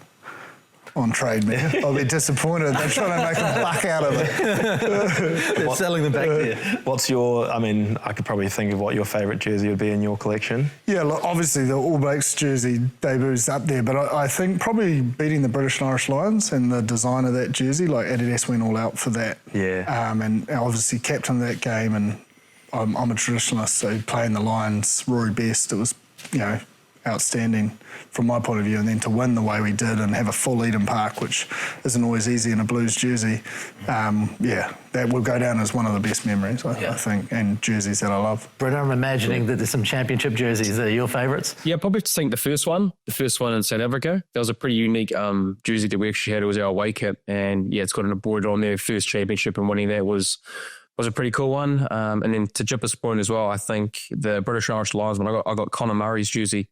on trade, man. I'll be disappointed. They're trying to make a buck out of it. Selling them back there. What's your, I mean, I could probably think of what your favourite jersey would be in your collection. Yeah, look, obviously the All Blacks jersey debuts up there, but I think probably beating the British and Irish Lions and the design of that jersey, like Adidas went all out for that. Yeah. And obviously captain that game, and I'm a traditionalist, so playing the Lions, Rory Best, it was, outstanding from my point of view, and then to win the way we did and have a full Eden Park, which isn't always easy in a Blues jersey, that will go down as one of the best memories, I think, and jerseys that I love. Bryn, I'm imagining that there's some championship jerseys that are your favourites. Yeah, probably think the first one in South Africa. That was a pretty unique jersey that we actually had. It was our away kit, and it's got an embroidered on there. First championship, and winning that was a pretty cool one. And then to Jippa's point as well, I think the British and Irish Lions, when I got Conor Murray's jersey,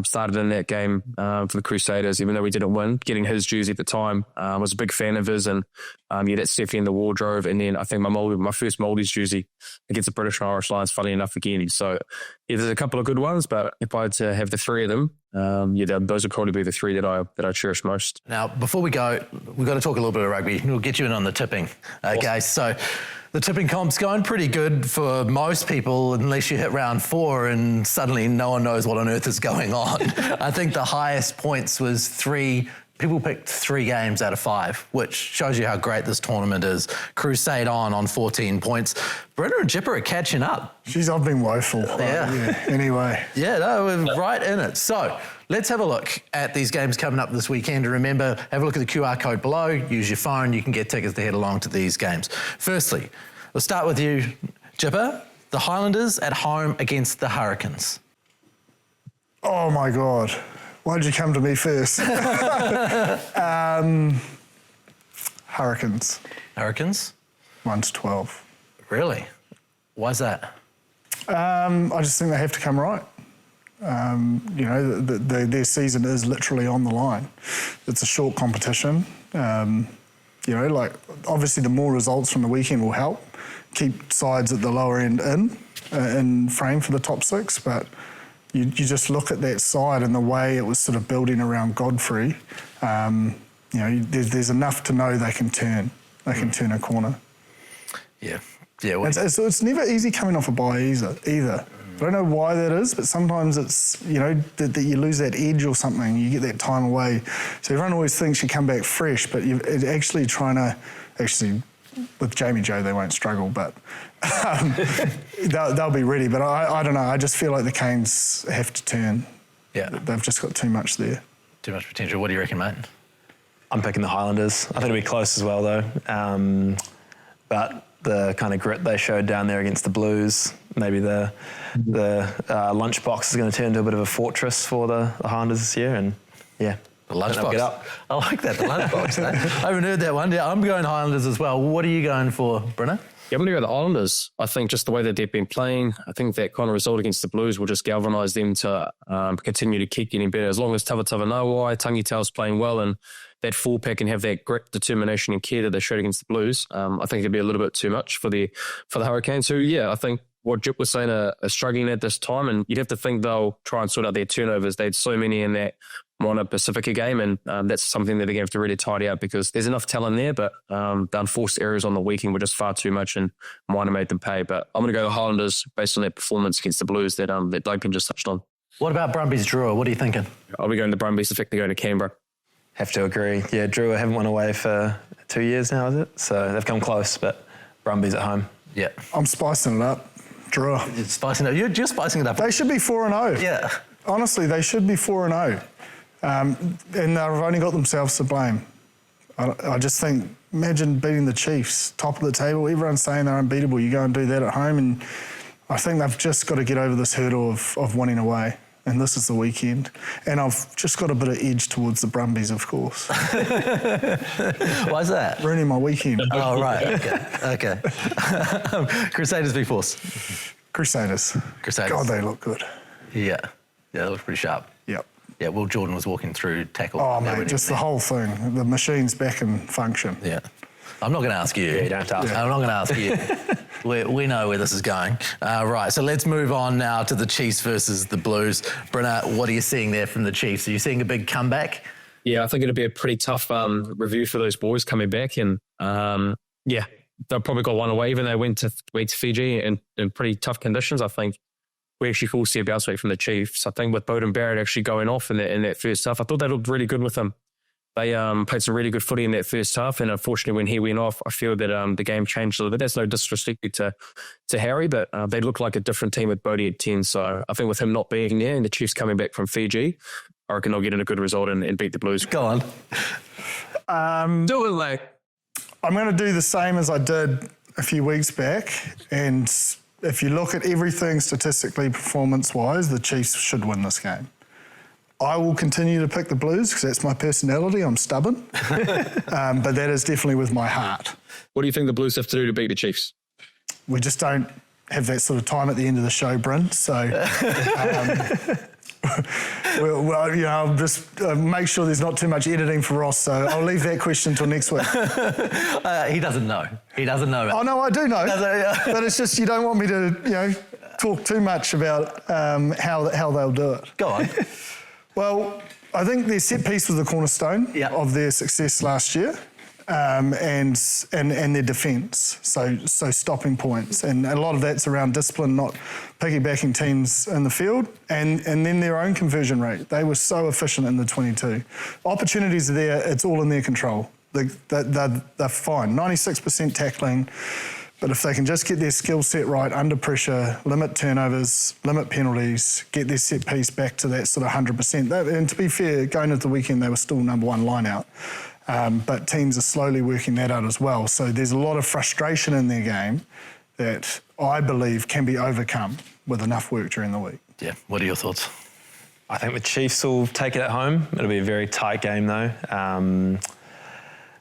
started in that game for the Crusaders, even though we didn't win. Getting his jersey at the time, was a big fan of his, and that's definitely in the wardrobe. And then I think my first Maldives jersey against the British and Irish Lions, funny enough, again. So there's a couple of good ones, but if I had to have the three of them, those would probably be the three that I cherish most. Now, before we go, we've got to talk a little bit of rugby. We'll get you in on the tipping. Okay, so the tipping comp's going pretty good for most people, unless you hit round 4 and suddenly no one knows what on earth is going on. I think the highest points was 3. People picked 3 games out of 5, which shows you how great this tournament is. Crusade on 14 points. Bryn and Jippa are catching up. Jeez, I've been woeful. Yeah. Anyway. Yeah, no, we're right in it. So let's have a look at these games coming up this weekend. And remember, have a look at the QR code below. Use your phone. You can get tickets to head along to these games. Firstly, we'll start with you, Jippa. The Highlanders at home against the Hurricanes. Oh, my God. Why did you come to me first? Hurricanes. Hurricanes? 1-12. Really? Why's that? I just think they have to come right. Their season is literally on the line. It's a short competition. Obviously the more results from the weekend will help. Keep sides at the lower end in frame for the top 6, but you just look at that side and the way it was sort of building around Godfrey. There's enough to know they can turn. They can turn a corner. Yeah. It's never easy coming off a bye either. I don't know why that is, but sometimes it's, that you lose that edge or something. You get that time away. So everyone always thinks you come back fresh, but you're actually trying to... With Jamie Joe, they won't struggle, but they'll be ready. But I don't know. I just feel like the Canes have to turn. Yeah. They've just got too much there. Too much potential. What do you reckon, mate? I'm picking the Highlanders. I think it'll be close as well, though. But the kind of grit they showed down there against the Blues, maybe the lunchbox is going to turn into a bit of a fortress for the Highlanders this year, and yeah. The lunchbox. I like that, the lunchbox. I haven't heard that one. Yeah, I'm going Highlanders as well. What are you going for, Brenner? Yeah, I'm going to go the Islanders. I think just the way that they've been playing, I think that kind of result against the Blues will just galvanise them to continue to keep getting better. As long as Tavatavanawai, Tangitao's playing well, and that full pack can have that grit, determination and care that they showed against the Blues, I think it'd be a little bit too much for the Hurricanes. So, yeah, I think what Jip was saying are struggling at this time, and you'd have to think they'll try and sort out their turnovers. They had so many in that Moana Pasifika game, and that's something that they're going to have to really tidy up, because there's enough talent there, but the unforced errors on the weekend were just far too much, and Moana made them pay. But I'm going to go the Highlanders based on that performance against the Blues that Duncan just touched on. What about Brumbies Drua? What are you thinking? I'll be going the Brumbies. Effectively going to Canberra. Have to agree. Yeah, Drua haven't won away for 2 years now, is it? So they've come close, but Brumbies at home. Yeah. I'm spicing it up. Drua. You're spicing it up. They should be 4-0. Yeah. Honestly, they should be 4-0. And they've only got themselves to blame. I just think, imagine beating the Chiefs, top of the table. Everyone's saying they're unbeatable. You go and do that at home, and I think they've just got to get over this hurdle of winning away. And this is the weekend. And I've just got a bit of edge towards the Brumbies, of course. Why's that? Ruining my weekend. Oh, right. Okay. Crusaders v Force. Crusaders. God, they look good. Yeah, they look pretty sharp. Yep. Yeah, Will Jordan was walking through tackle. Oh, mate, just the whole thing. The machine's back in function. Yeah. I'm not going to ask you. Yeah, you don't have to ask. I'm not going to ask you. We know where this is going. Right, so let's move on now to the Chiefs versus the Blues. Brenner, what are you seeing there from the Chiefs? Are you seeing a big comeback? Yeah, I think it'll be a pretty tough review for those boys coming back. And they've probably got one away, even though they went to Fiji in pretty tough conditions. I think we actually will see a bounce rate from the Chiefs. I think with Beauden Barrett actually going off in that first half, I thought they looked really good with him. They played some really good footy in that first half, and unfortunately when he went off, I feel that the game changed a little bit. That's no disrespect to Harry, but they look like a different team with Bodie at 10. So I think with him not being there and the Chiefs coming back from Fiji, I reckon they'll get in a good result and beat the Blues. Go on. Do it, like. I'm going to do the same as I did a few weeks back, and if you look at everything statistically, performance-wise, the Chiefs should win this game. I will continue to pick the Blues because that's my personality. I'm stubborn. But that is definitely with my heart. What do you think the Blues have to do to beat the Chiefs? We just don't have that sort of time at the end of the show, Bryn. So, I'll just make sure there's not too much editing for Ross. So I'll leave that question till next week. He doesn't know. He doesn't know. Oh, no, I do know. But it's just you don't want me to, talk too much about how they'll do it. Go on. Well, I think their set piece was the cornerstone of their success last year, and their defence. So stopping points, and a lot of that's around discipline, not piggybacking teams in the field, and then their own conversion rate. They were so efficient in the 22. Opportunities are there. It's all in their control. They're fine. 96% tackling. But if they can just get their skill set right under pressure, limit turnovers, limit penalties, get their set piece back to that sort of 100%. And to be fair, going into the weekend, they were still number one line-out. But teams are slowly working that out as well. So there's a lot of frustration in their game that I believe can be overcome with enough work during the week. Yeah, what are your thoughts? I think the Chiefs will take it at home. It'll be a very tight game though.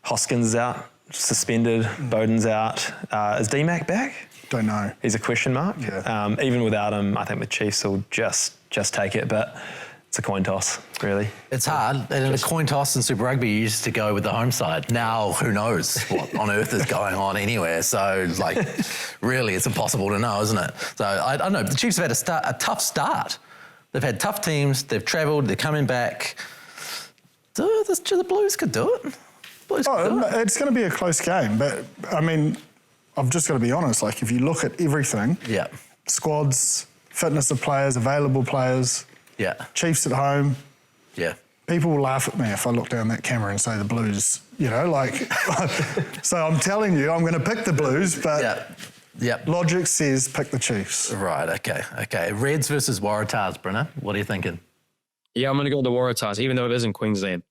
Hoskins is out. Suspended, Bowden's out. Is D-Mac back? Don't know. He's a question mark. Yeah. Even without him, I think the Chiefs will just take it, but it's a coin toss, really. It's hard. And in a coin toss in Super Rugby, you used to go with the home side. Now, who knows what on earth is going on anywhere? So, really, it's impossible to know, isn't it? So, I don't know. The Chiefs have had a tough start. They've had tough teams. They've travelled. They're coming back. The Blues could do it. It's going to be a close game, but I mean, I've just got to be honest. If you look at everything, squads, fitness of players, available players, Chiefs at home, people will laugh at me if I look down that camera and say the Blues. So I'm telling you, I'm going to pick the Blues, but logic says pick the Chiefs. Right. Okay. Reds versus Waratahs, Brynner. What are you thinking? Yeah, I'm going to go with the Waratahs, even though it is in Queensland.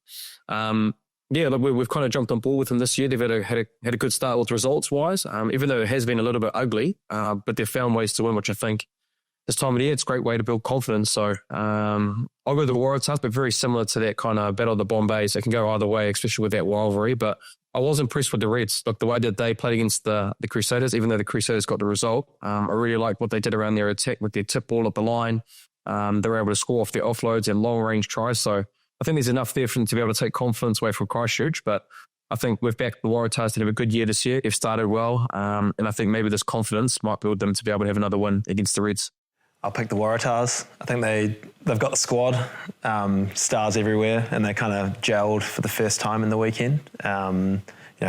Look, we've kind of jumped on board with them this year. They've had a good start with results-wise, even though it has been a little bit ugly, but they've found ways to win, which I think this time of the year, it's a great way to build confidence. So I'll go with the Waratahs, but very similar to that kind of Battle of the Bombays. It can go either way, especially with that rivalry. But I was impressed with the Reds. Look, the way that they played against the Crusaders, even though the Crusaders got the result, I really liked what they did around their attack with their tip ball at the line. They were able to score off their offloads and long-range tries. So I think there's enough there for them to be able to take confidence away from Christchurch, but I think we've backed the Waratahs to have a good year this year. They've started well, and I think maybe this confidence might build them to be able to have another win against the Reds. I'll pick the Waratahs. I think they've got the squad, stars everywhere, and they kind of gelled for the first time in the weekend. A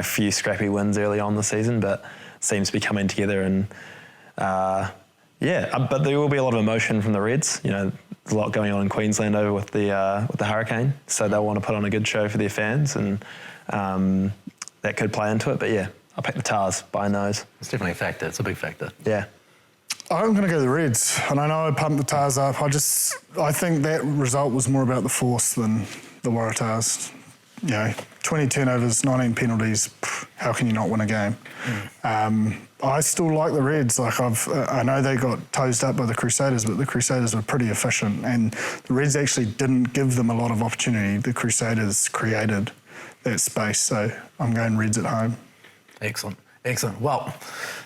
few scrappy wins early on the season, but seems to be coming together and but there will be a lot of emotion from the Reds. There's a lot going on in Queensland over with the Hurricane, so they'll want to put on a good show for their fans, and that could play into it. But I'll pick the Tars by a nose. It's definitely a factor. It's a big factor. Yeah. I'm going to go the Reds, and I know I pumped the Tars up. I think that result was more about the force than the Waratahs. 20 turnovers, 19 penalties. How can you not win a game? I still like the Reds. I know they got toesed up by the Crusaders, but the Crusaders were pretty efficient, and the Reds actually didn't give them a lot of opportunity. The Crusaders created that space, so I'm going Reds at home. Excellent. Well,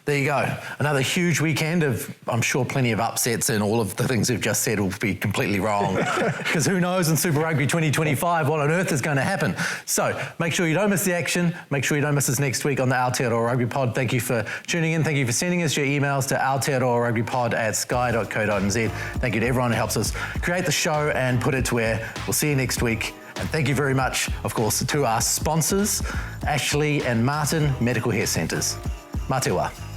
there you go. Another huge weekend of, I'm sure, plenty of upsets, and all of the things we've just said will be completely wrong. Because who knows in Super Rugby 2025 what on earth is going to happen. So make sure you don't miss the action. Make sure you don't miss us next week on the Aotearoa Rugby Pod. Thank you for tuning in. Thank you for sending us your emails to aotearoarugbypod@sky.co.nz. Thank you to everyone who helps us create the show and put it to air. We'll see you next week. And thank you very much, of course, to our sponsors, Ashley and Martin Medical Hair Centres. Mā te wā.